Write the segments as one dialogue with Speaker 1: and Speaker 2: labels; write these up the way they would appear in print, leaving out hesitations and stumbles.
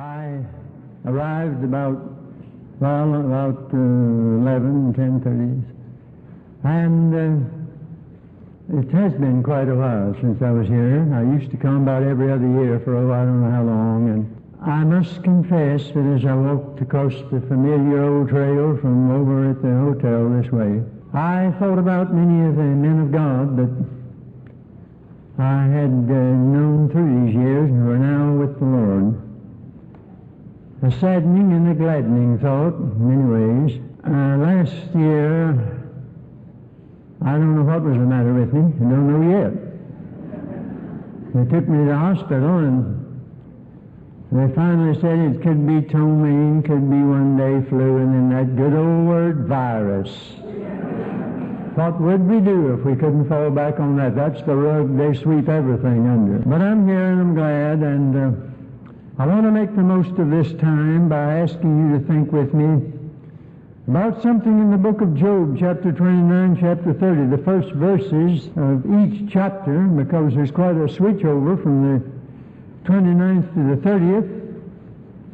Speaker 1: I arrived about 11, 10:30, and it has been quite a while since I was here. I used to come about every other year for, I don't know how long, and I must confess that as I walked across the familiar old trail from over at the hotel this way, I thought about many of the men of God that I had known through these years and who are now with the Lord. A saddening and a gladdening thought in many ways. Last year, I don't know what was the matter with me. I don't know yet. They took me to the hospital and they finally said it could be ptomaine, could be one-day flu, and then that good old word, virus. What would we do if we couldn't fall back on that? That's the rug they sweep everything under. But I'm here and I'm glad, and I want to make the most of this time by asking you to think with me about something in the book of Job, chapter 29, chapter 30, the first verses of each chapter, because there's quite a switchover from the 29th to the 30th.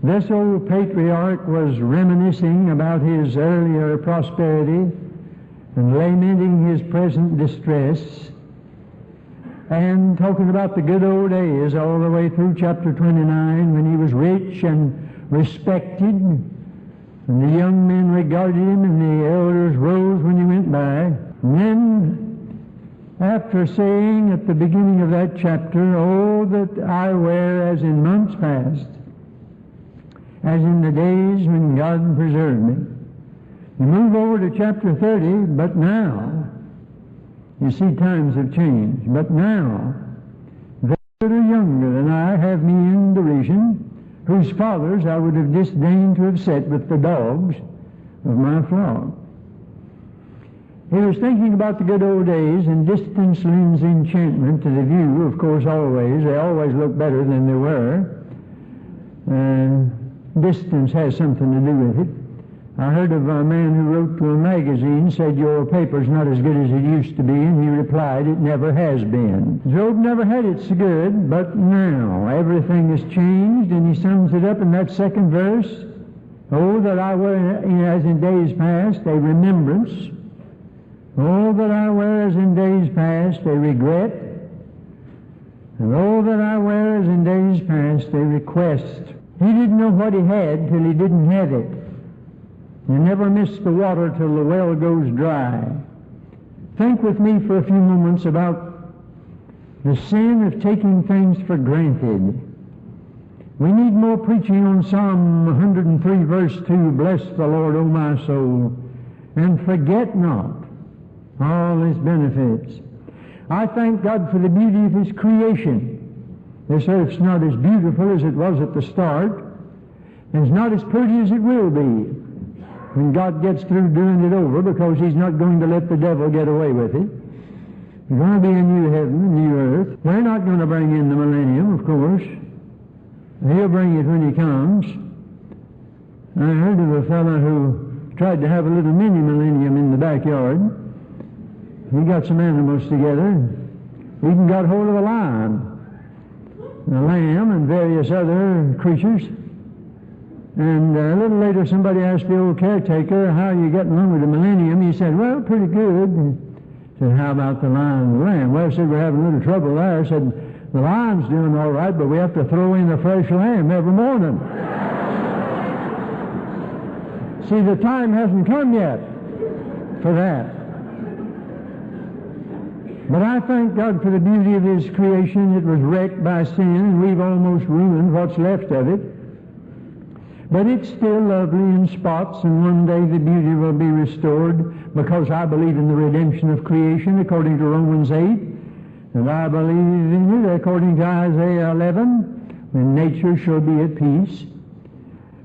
Speaker 1: This old patriarch was reminiscing about his earlier prosperity and lamenting his present distress, and talking about the good old days all the way through chapter 29 when he was rich and respected, and the young men regarded him and the elders rose when he went by. And then, after saying at the beginning of that chapter, "Oh, that I were as in months past, as in the days when God preserved me," you move over to chapter 30, "But now," you see times have changed, "but now, they that are younger than I have me in derision, whose fathers I would have disdained to have set with the dogs of my flock." He was thinking about the good old days, and distance lends enchantment to the view, of course, always. They always look better than they were. Distance has something to do with it. I heard of a man who wrote to a magazine, said, "Your paper's not as good as it used to be," and he replied, "It never has been." Job never had it so good, but now everything has changed, and he sums it up in that second verse. "Oh, that I were as in days past, a remembrance. Oh, that I were as in days past, a regret. And oh, that I were as in days past, a request." He didn't know what he had till he didn't have it. You never miss the water till the well goes dry. Think with me for a few moments about the sin of taking things for granted. We need more preaching on Psalm 103, verse 2, "Bless the Lord, O my soul, and forget not all His benefits." I thank God for the beauty of His creation. This earth's not as beautiful as it was at the start, and it's not as pretty as it will be when God gets through doing it over, because He's not going to let the devil get away with it. There's going to be a new heaven, a new earth. We're not going to bring in the millennium, of course. He'll bring it when He comes. I heard of a fellow who tried to have a little mini millennium in the backyard. He got some animals together. He even got hold of a lion, a lamb, and various other creatures. And a little later somebody asked the old caretaker, "How are you getting along with the millennium?" He said, "Well, pretty good." He said, "How about the lion and the lamb?" "Well," I said, "we're having a little trouble there." I said, "The lion's doing all right, but we have to throw in a fresh lamb every morning." See, the time hasn't come yet for that. But I thank God for the beauty of His creation. It was wrecked by sin, and we've almost ruined what's left of it. But it's still lovely in spots, and one day the beauty will be restored, because I believe in the redemption of creation according to Romans 8, and I believe in it according to Isaiah 11, when nature shall be at peace.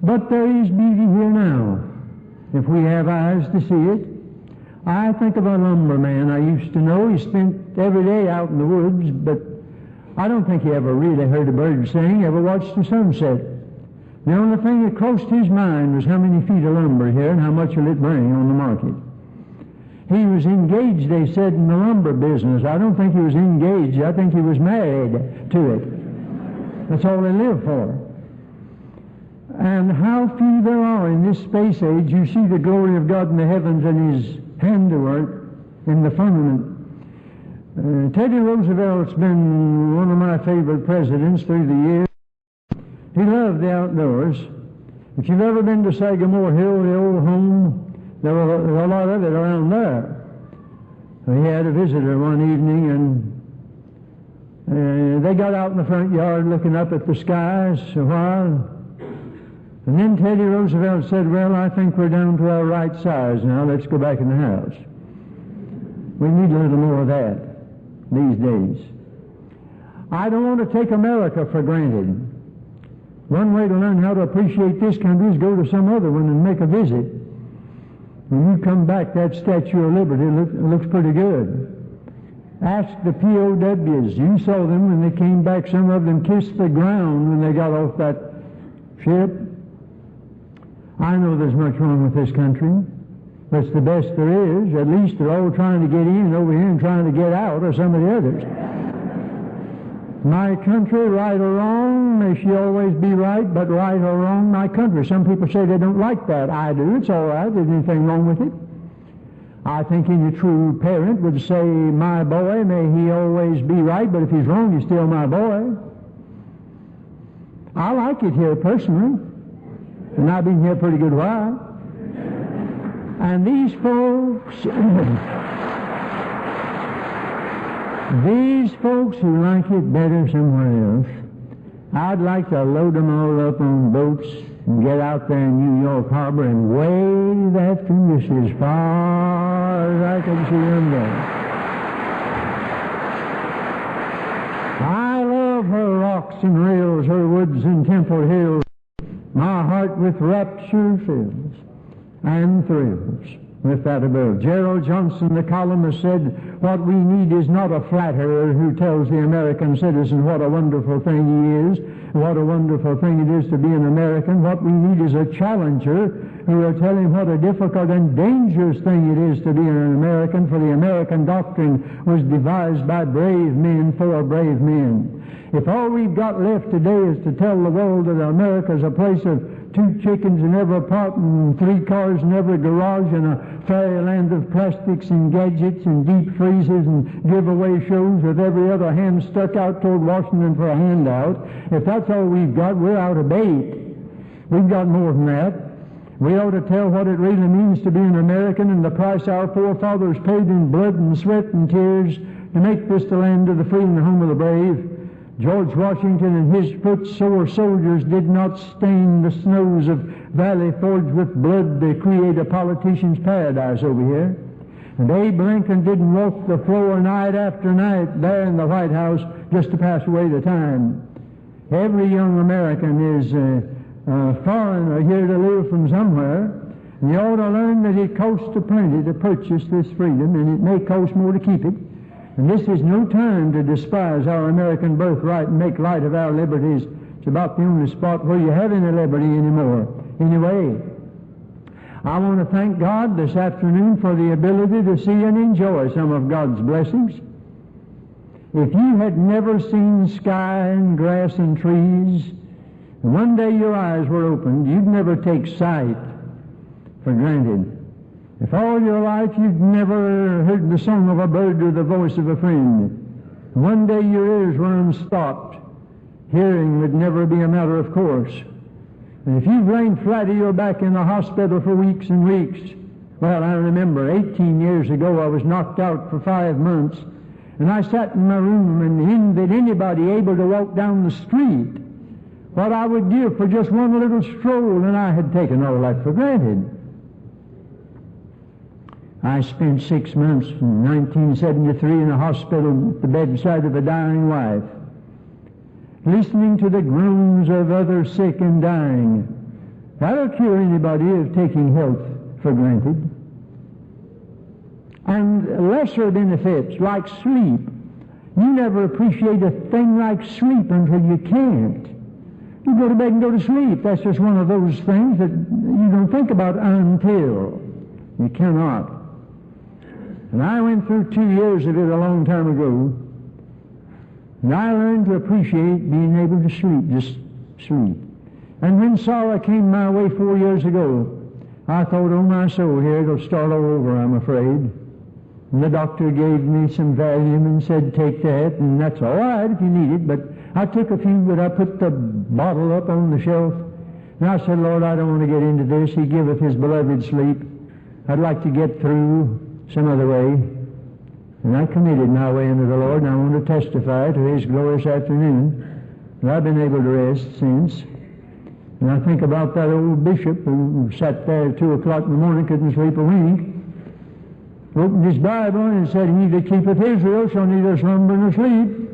Speaker 1: But there is beauty here now, if we have eyes to see it. I think of a lumberman I used to know. He spent every day out in the woods, but I don't think he ever really heard a bird sing, ever watched the sunset. The only thing that crossed his mind was how many feet of lumber here and how much will it bring on the market. He was engaged, they said, in the lumber business. I don't think he was engaged. I think he was married to it. That's all they lived for. And how few there are in this space age who see the glory of God in the heavens and His handiwork in the firmament. Teddy Roosevelt's been one of my favorite presidents through the years. He loved the outdoors. If you've ever been to Sagamore Hill, the old home, there was a lot of it around there. He had a visitor one evening, and they got out in the front yard looking up at the skies a while. And then Teddy Roosevelt said, "Well, I think we're down to our right size now. Let's go back in the house." We need a little more of that these days. I don't want to take America for granted. One way to learn how to appreciate this country is go to some other one and make a visit. When you come back, that Statue of Liberty looks pretty good. Ask the POWs. You saw them when they came back. Some of them kissed the ground when they got off that ship. I know there's much wrong with this country, but it's the best there is. At least they're all trying to get in over here and trying to get out of some of the others. My country, right or wrong, may she always be right, but right or wrong, my country. Some people say they don't like that. I do. It's all right. There's anything wrong with it. I think any true parent would say, my boy, may he always be right, but if he's wrong, he's still my boy. I like it here personally, and I've been here a pretty good while. And these folks... These folks who like it better somewhere else, I'd like to load them all up on boats and get out there in New York Harbor and wave after us as far as I can see them go. I love her rocks and rills, her woods and temple hills. My heart with rapture fills and thrills with that above. Gerald Johnson, the columnist, said, what we need is not a flatterer who tells the American citizen what a wonderful thing he is, what a wonderful thing it is to be an American. What we need is a challenger who will tell him what a difficult and dangerous thing it is to be an American, for the American doctrine was devised by brave men for brave men. If all we've got left today is to tell the world that America is a place of 2 chickens in every pot and 3 cars in every garage and a fairyland of plastics and gadgets and deep freezers and giveaway shows with every other hand stuck out toward Washington for a handout, if that's all we've got, we're out of bait. We've got more than that. We ought to tell what it really means to be an American and the price our forefathers paid in blood and sweat and tears to make this the land of the free and the home of the brave. George Washington and his foot-sore soldiers did not stain the snows of Valley Forge with blood to create a politician's paradise over here. And Abe Lincoln didn't walk the floor night after night there in the White House just to pass away the time. Every young American is a foreigner here to live from somewhere, and you ought to learn that it costs a plenty to purchase this freedom, and it may cost more to keep it. And this is no time to despise our American birthright and make light of our liberties. It's about the only spot where you have any liberty anymore. Anyway, I want to thank God this afternoon for the ability to see and enjoy some of God's blessings. If you had never seen sky and grass and trees, and one day your eyes were opened, you'd never take sight for granted. If all your life you've never heard the song of a bird or the voice of a friend, one day your ears were unstopped, hearing would never be a matter of course. And if you've lain flat on your back in the hospital for weeks and weeks, well, I remember 18 years ago I was knocked out for 5 months, and I sat in my room and envied anybody able to walk down the street what I would give for just one little stroll, and I had taken all that for granted. I spent 6 months in 1973 in a hospital at the bedside of a dying wife, listening to the groans of others sick and dying. That'll cure anybody of taking health for granted. And lesser benefits like sleep. You never appreciate a thing like sleep until you can't. You go to bed and go to sleep. That's just one of those things that you don't think about until you cannot. And I went through 2 years of it a long time ago, and I learned to appreciate being able to sleep, just sleep. And when sorrow came my way 4 years ago, I thought, oh my soul, here it'll start all over, I'm afraid. And the doctor gave me some Valium and said, take that, and that's all right if you need it. But I took a few, but I put the bottle up on the shelf. And I said, Lord, I don't want to get into this. He giveth his beloved sleep. I'd like to get through some other way. And I committed my way unto the Lord, and I want to testify to his glorious afternoon. And I've been able to rest since. And I think about that old bishop who sat there at 2 o'clock in the morning, couldn't sleep a wink, opened his Bible and said, he that keepeth Israel shall neither slumber nor sleep.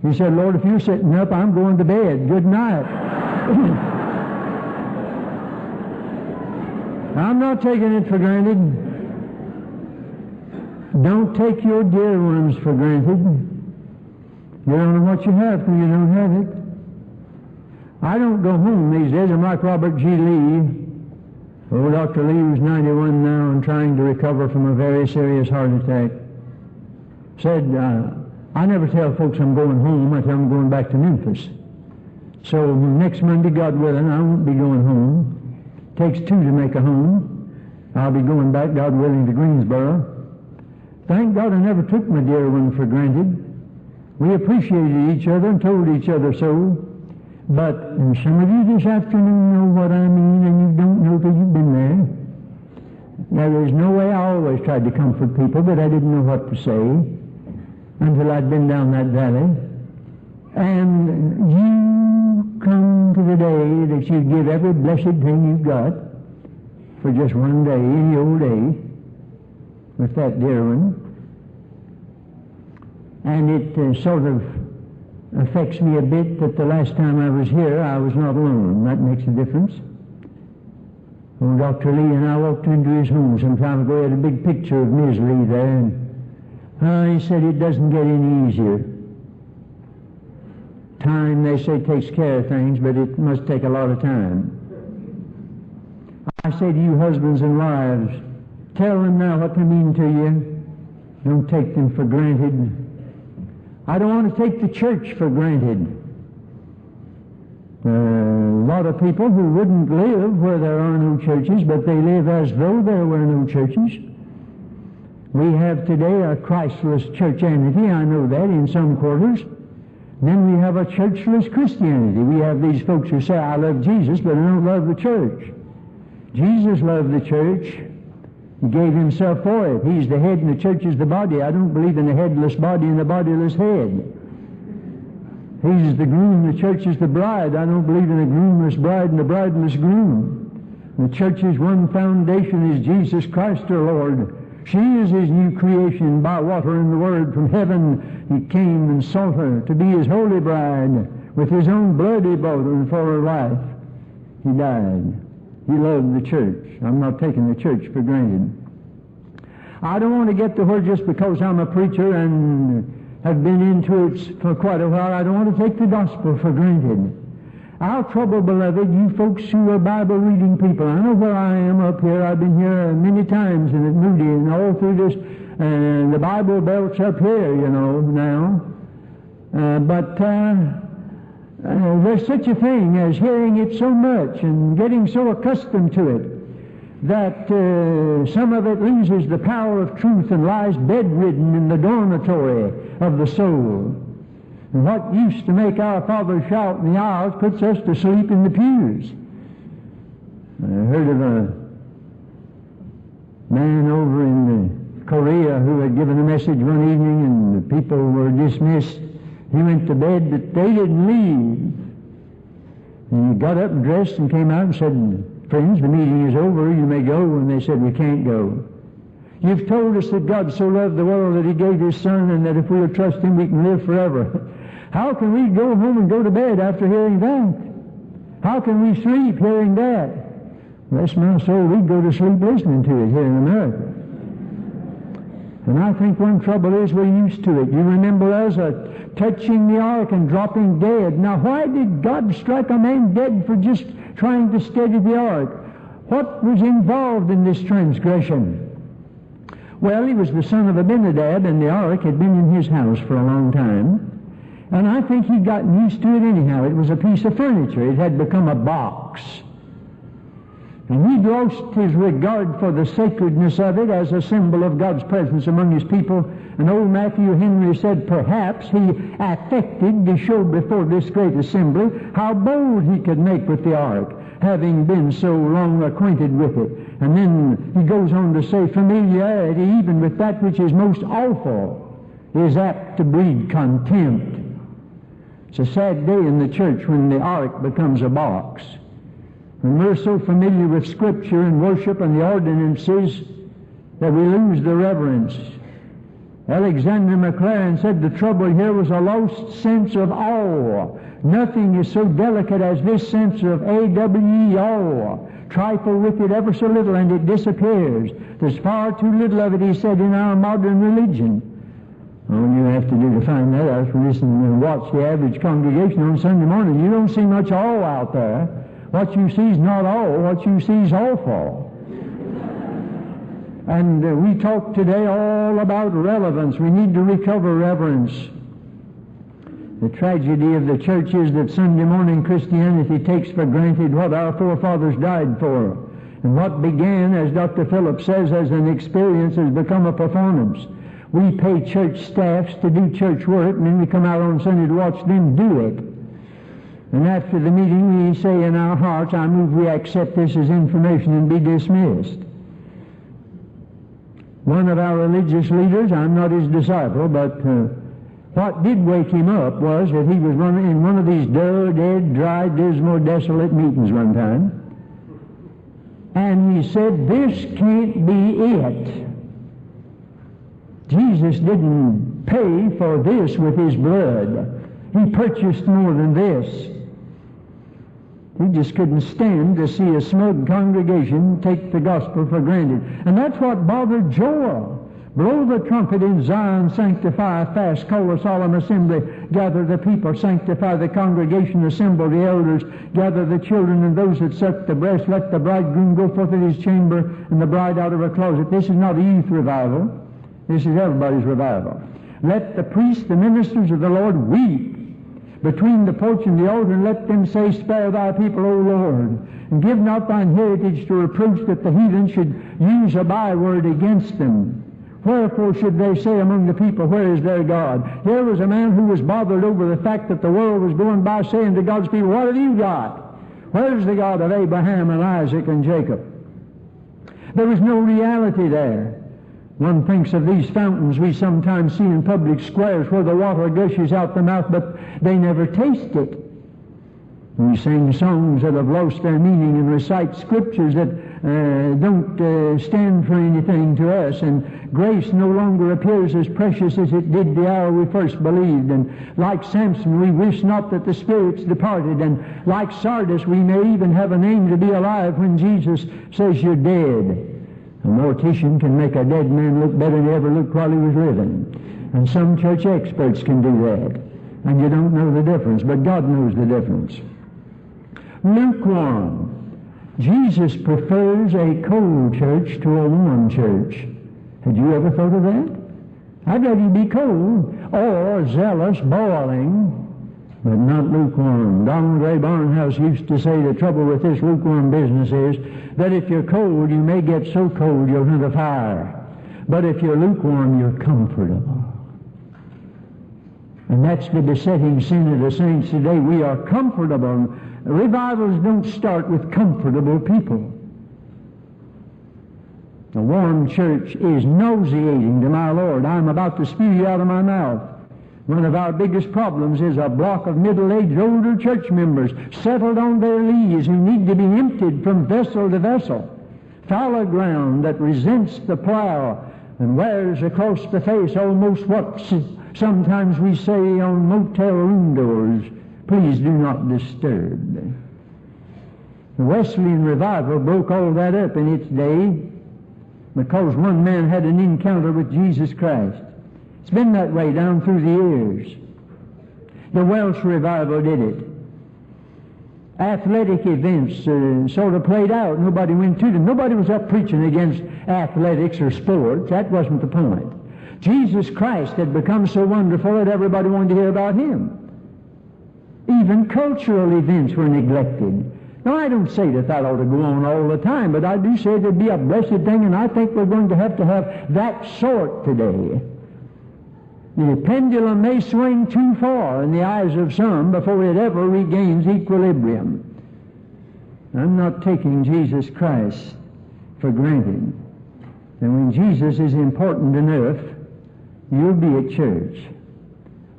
Speaker 1: He said, Lord, if you're sitting up, I'm going to bed. Good night. I'm not taking it for granted. Don't take your dear ones for granted. You don't know what you have till you don't have it. I don't go home these days. I'm like Robert G. Lee. Oh, Dr. Lee, who's 91 now and trying to recover from a very serious heart attack, said, I never tell folks I'm going home. I tell them I'm going back to Memphis. So next Monday, God willing, I won't be going home. It takes two to make a home. I'll be going back, God willing, to Greensboro. Thank God I never took my dear one for granted. We appreciated each other and told each other so. But some of you this afternoon know what I mean, and you don't know till you've been there. Now, there's no way. I always tried to comfort people, but I didn't know what to say until I'd been down that valley. And you come to the day that you give every blessed thing you've got for just one day, any old day, with that dear one. And it sort of affects me a bit that the last time I was here, I was not alone. That makes a difference. Well, Dr. Lee and I walked into his home some time ago. He had a big picture of Ms. Lee there, and he said it doesn't get any easier. Time, they say, takes care of things, but it must take a lot of time. I say to you husbands and wives, tell them now what they mean to you. Don't take them for granted. I don't want to take the church for granted. A lot of people who wouldn't live where there are no churches, but they live as though there were no churches. We have today a Christless churchianity, I know that, in some quarters. Then we have a churchless Christianity. We have these folks who say, I love Jesus, but I don't love the church. Jesus loved the church. He gave himself for it. He's the head and the church is the body. I don't believe in a headless body and a bodiless head. He's the groom, the church is the bride. I don't believe in a groomless bride and a brideless groom. The church's one foundation is Jesus Christ our Lord. She is his new creation by water and the word from heaven. He came and sought her to be his holy bride. With his own blood he bought her, and for her life he died. He loved the church. I'm not taking the church for granted. I don't want to get to where just because I'm a preacher and have been into it for quite a while, I don't want to take the gospel for granted. Our trouble, beloved, you folks who are Bible-reading people, I know where I am up here. I've been here many times and at Moody and all through this, the Bible belt's up here, you know, now. But there's such a thing as hearing it so much and getting so accustomed to it that some of it loses the power of truth and lies bedridden in the dormitory of the soul. And what used to make our fathers shout in the aisles puts us to sleep in the pews. I heard of a man over in Korea who had given a message one evening and the people were dismissed. He went to bed, but they didn't leave. And he got up and dressed and came out and said, friends, the meeting is over, you may go. And they said, we can't go. You've told us that God so loved the world that he gave his Son, and that if we'll trust him, we can live forever. How can we go home and go to bed after hearing that? How can we sleep hearing that? Bless my soul, we'd go to sleep listening to it here in America. And I think one trouble is we're used to it. You remember us touching the ark and dropping dead. Now, why did God strike a man dead for just trying to steady the ark? What was involved in this transgression? Well, he was the son of Abinadab, and the ark had been in his house for a long time. And I think he'd gotten used to it anyhow. It was a piece of furniture. It had become a box. And he'd lost his regard for the sacredness of it as a symbol of God's presence among his people. And old Matthew Henry said perhaps he affected to show before this great assembly how bold he could make with the ark, having been so long acquainted with it. And then he goes on to say familiarity even with that which is most awful is apt to breed contempt. It's a sad day in the church when the ark becomes a box. When we're so familiar with Scripture and worship and the ordinances that we lose the reverence. Alexander McLaren said the trouble here was a lost sense of awe. Nothing is so delicate as this sense of A-W-E, awe. Trifle with it ever so little and it disappears. There's far too little of it, he said, in our modern religion. All you have to do to find that out is listen and watch the average congregation on Sunday morning. You don't see much awe out there. What you see is not awe. What you see is awful. And we talk today all about relevance. We need to recover reverence. The tragedy of the church is that Sunday morning Christianity takes for granted what our forefathers died for. And what began, as Dr. Phillips says, as an experience has become a performance. We pay church staffs to do church work, and then we come out on Sunday to watch them do it. And after the meeting we say in our hearts, I move we accept this as information and be dismissed. One of our religious leaders, I'm not his disciple, but what did wake him up was that he was in one of these dull, dead, dry, dismal, desolate meetings one time. And he said, this can't be it. Jesus didn't pay for this with his blood. He purchased more than this. He just couldn't stand to see a smug congregation take the gospel for granted. And that's what bothered Joel. Blow the trumpet in Zion, sanctify a fast, call a solemn assembly, gather the people, sanctify the congregation, assemble the elders, gather the children and those that suck the breast, let the bridegroom go forth in his chamber and the bride out of her closet. This is not a youth revival. This is everybody's revival. Let the priests, the ministers of the Lord, weep between the porch and the altar, and let them say, spare thy people, O Lord, and give not thine heritage to reproach, that the heathen should use a byword against them. Wherefore should they say among the people, where is their God? There was a man who was bothered over the fact that the world was going by saying to God's people, what have you got? Where's the God of Abraham and Isaac and Jacob? There was no reality there. One thinks of these fountains we sometimes see in public squares where the water gushes out the mouth, but they never taste it. We sing songs that have lost their meaning and recite scriptures that don't stand for anything to us, and grace no longer appears as precious as it did the hour we first believed. And like Samson, we wish not that the spirits departed, and like Sardis, we may even have a name to be alive when Jesus says you're dead. A mortician can make a dead man look better than he ever looked while he was living. And some church experts can do that. And you don't know the difference, but God knows the difference. Lukewarm. Jesus prefers a cold church to a warm church. Had you ever thought of that? I'd rather you be cold or zealous, boiling, but not lukewarm. Donald Ray Barnhouse used to say the trouble with this lukewarm business is that if you're cold, you may get so cold you'll hit a fire. But if you're lukewarm, you're comfortable. And that's the besetting sin of the saints today. We are comfortable. Revivals don't start with comfortable people. A warm church is nauseating to my Lord. I'm about to spew you out of my mouth. One of our biggest problems is a block of middle-aged older church members settled on their lees who need to be emptied from vessel to vessel. Fallow ground that resents the plow and wears across the face almost what sometimes we say on motel room doors, please do not disturb. The Wesleyan revival broke all that up in its day because one man had an encounter with Jesus Christ. It's been that way down through the years. The Welsh revival did it. Athletic events sort of played out. Nobody went to them. Nobody was up preaching against athletics or sports. That wasn't the point. Jesus Christ had become so wonderful that everybody wanted to hear about Him. Even cultural events were neglected. Now, I don't say that ought to go on all the time, but I do say it'd be a blessed thing, and I think we're going to have that sort today. The pendulum may swing too far in the eyes of some before it ever regains equilibrium. I'm not taking Jesus Christ for granted. And when Jesus is important enough, you'll be at church.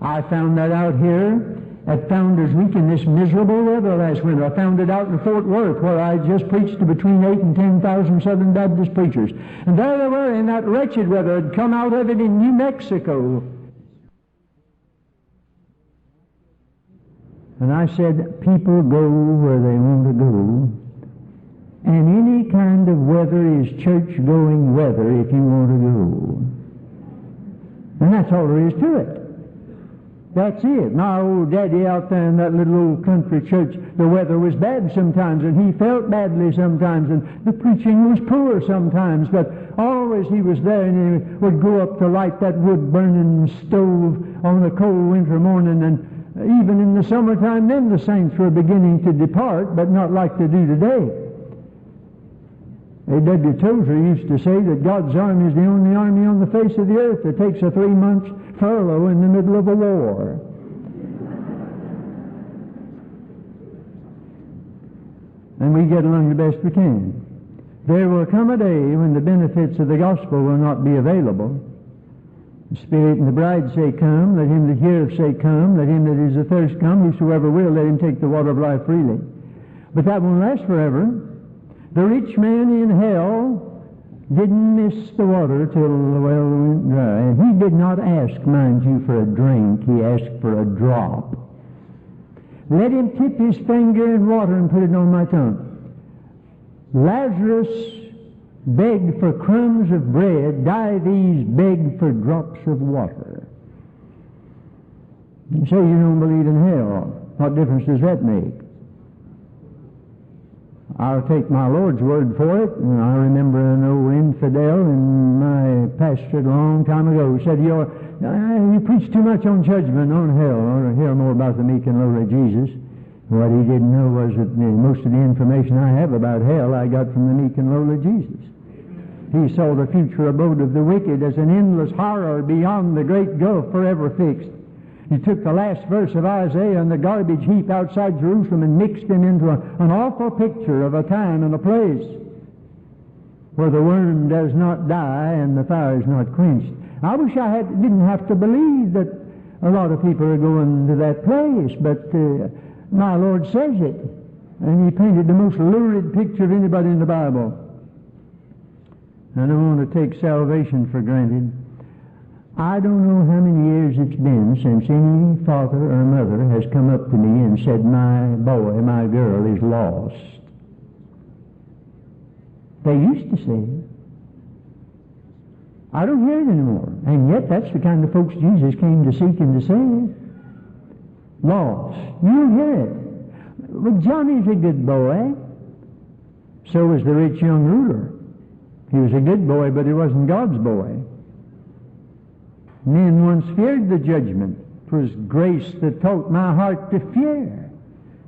Speaker 1: I found that out here at Founders Week in this miserable weather last winter. I found it out in Fort Worth, where I just preached to between 8,000 and 10,000 Southern Baptist preachers. And there they were in that wretched weather. Had come out of it in New Mexico. And I said, people go where they want to go. And any kind of weather is church-going weather if you want to go. And that's all there is to it. That's it. My old daddy out there in that little old country church, the weather was bad sometimes, and he felt badly sometimes, and the preaching was poor sometimes, but always he was there, and he would go up to light that wood-burning stove on a cold winter morning, and even in the summertime then the saints were beginning to depart, but not like they do today. A.W. Tozer used to say that God's army is the only army on the face of the earth that takes a 3-month furlough in the middle of a war. And we get along the best we can. There will come a day when the benefits of the gospel will not be available. The Spirit and the bride say, come. Let him that heareth say, come. Let him that is athirst come. Whosoever will, let him take the water of life freely. But that won't last forever. The rich man in hell didn't miss the water till the well went dry. And he did not ask, mind you, for a drink. He asked for a drop. Let him tip his finger in water and put it on my tongue. Lazarus begged for crumbs of bread. Dives begged for drops of water. You say you don't believe in hell. What difference does that make? I'll take my Lord's word for it. And I remember an old infidel in my pastorate a long time ago said, you preach too much on judgment, on hell. I want to hear more about the meek and lowly Jesus. What he didn't know was that most of the information I have about hell I got from the meek and lowly Jesus. He saw the future abode of the wicked as an endless horror beyond the great gulf forever fixed. He took the last verse of Isaiah and the garbage heap outside Jerusalem and mixed them into an awful picture of a time and a place where the worm does not die and the fire is not quenched. I wish I didn't have to believe that a lot of people are going to that place, but my Lord says it. And he painted the most lurid picture of anybody in the Bible. I don't want to take salvation for granted. I don't know how many years it's been since any father or mother has come up to me and said, my boy, my girl is lost. They used to say it. I don't hear it anymore. And yet that's the kind of folks Jesus came to seek and to save. Lost. You don't hear it. Well, Johnny's a good boy. So was the rich young ruler. He was a good boy, but he wasn't God's boy. Men once feared the judgment. It was grace that taught my heart to fear.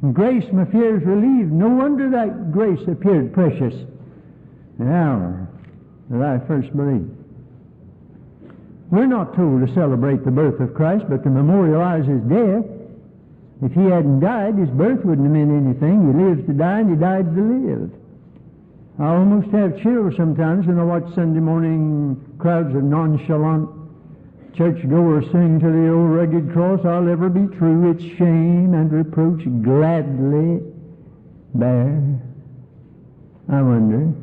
Speaker 1: And grace my fears relieved. No wonder that grace appeared precious the hour that I first believed. We're not told to celebrate the birth of Christ, but to memorialize his death. If he hadn't died, his birth wouldn't have meant anything. He lives to die and he died to live. I almost have chills sometimes when I watch Sunday morning crowds of nonchalant churchgoers sing to the old rugged cross, I'll ever be true, its shame and reproach gladly bear. I wonder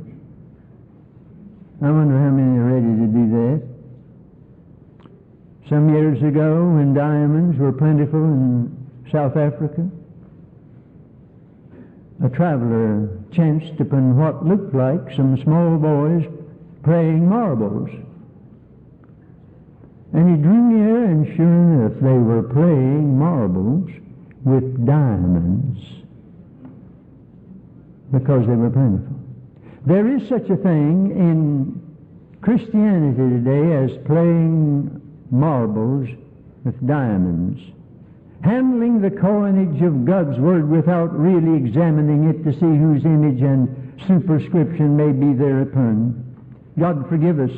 Speaker 1: how many are ready to do that. Some years ago, when diamonds were plentiful in South Africa, a traveler chanced upon what looked like some small boys playing marbles. And he drew near, and sure enough, they were playing marbles with diamonds because they were plentiful. There is such a thing in Christianity today as playing marbles with diamonds. handling the coinage of God's Word without really examining it to see whose image and superscription may be thereupon. God forgive us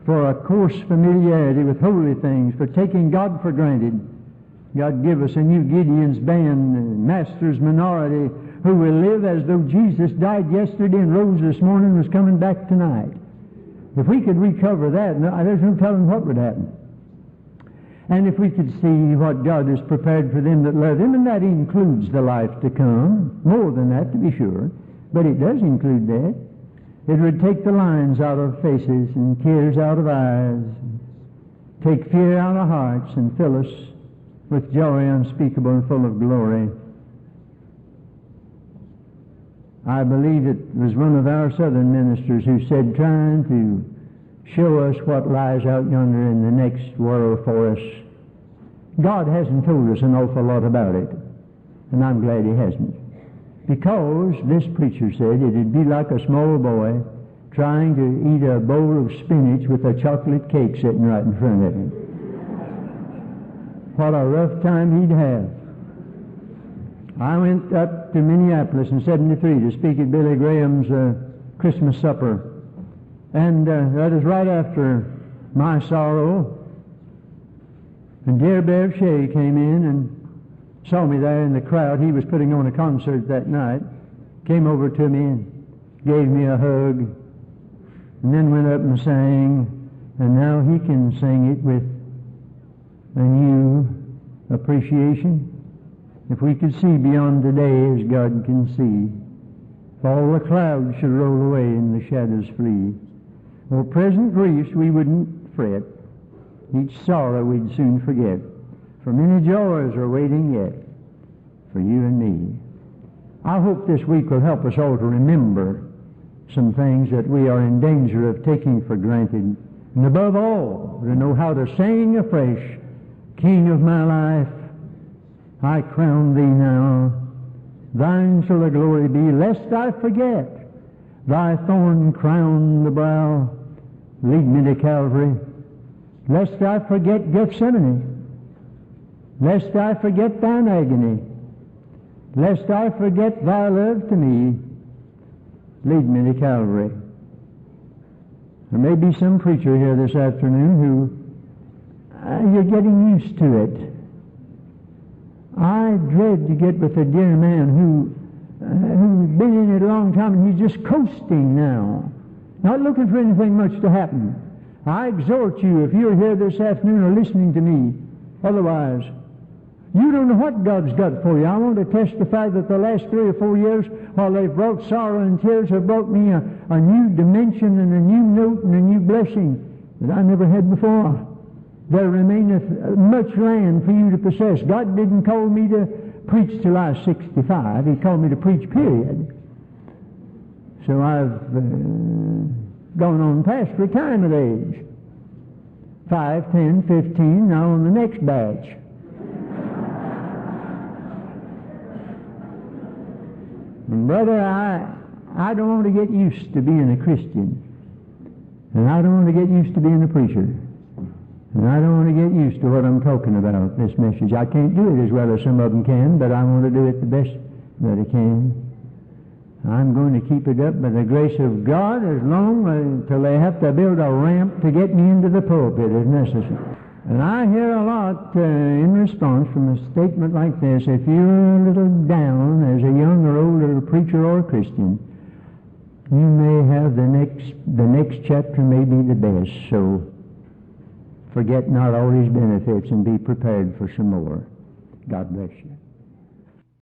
Speaker 1: for a coarse familiarity with holy things, for taking God for granted. God give us a new Gideon's band, master's minority, who will live as though Jesus died yesterday and rose this morning and was coming back tonight. If we could recover that, there's no telling what would happen. And if we could see what God has prepared for them that love Him, and that includes the life to come, more than that to be sure, but it does include that. It would take the lines out of faces and tears out of eyes, take fear out of hearts, and fill us with joy unspeakable and full of glory. I believe it was one of our southern ministers who said, trying to show us what lies out yonder in the next world for us, God hasn't told us an awful lot about it, and I'm glad He hasn't. Because, this preacher said, it'd be like a small boy trying to eat a bowl of spinach with a chocolate cake sitting right in front of him. What a rough time he'd have. I went up to Minneapolis in '73 to speak at Billy Graham's Christmas supper. And that was right after my sorrow. And George Beverly Shea came in and saw me there in the crowd. He was putting on a concert that night. Came over to me and gave me a hug. And then went up and sang. And now he can sing it with a new appreciation. If we could see beyond today as God can see, if all the clouds should roll away and the shadows flee, or present griefs we wouldn't fret, each sorrow we'd soon forget, for many joys are waiting yet for you and me. I hope this week will help us all to remember some things that we are in danger of taking for granted, and above all, to know how to sing afresh, King of my life, I crown Thee now. Thine shall the glory be, lest I forget Thy thorn crown the brow. Lead me to Calvary, lest I forget Gethsemane, lest I forget Thine agony, lest I forget Thy love to me. Lead me to Calvary. There may be some preacher here this afternoon who you're getting used to it. I dread to get with a dear man who's been in it a long time and he's just coasting now, not looking for anything much to happen. I exhort you, if you're here this afternoon or listening to me, otherwise, you don't know what God's got for you. I want to testify that the last 3 or 4 years, while they've brought sorrow and tears, have brought me a new dimension and a new note and a new blessing that I never had before. There remaineth much land for you to possess. God didn't call me to preach till I was 65. He called me to preach, period. So I've gone on past retirement age. 5, 10, 15, now on the next batch. And brother, I don't want to get used to being a Christian. And I don't want to get used to being a preacher. And I don't want to get used to what I'm talking about, this message. I can't do it as well as some of them can, but I want to do it the best that I can. I'm going to keep it up by the grace of God as long until they have to build a ramp to get me into the pulpit if necessary. And I hear a lot in response from a statement like this: if you're a little down as a young or older preacher or Christian, you may have the next chapter may be the best, so forget not all His benefits and be prepared for some more. God bless you.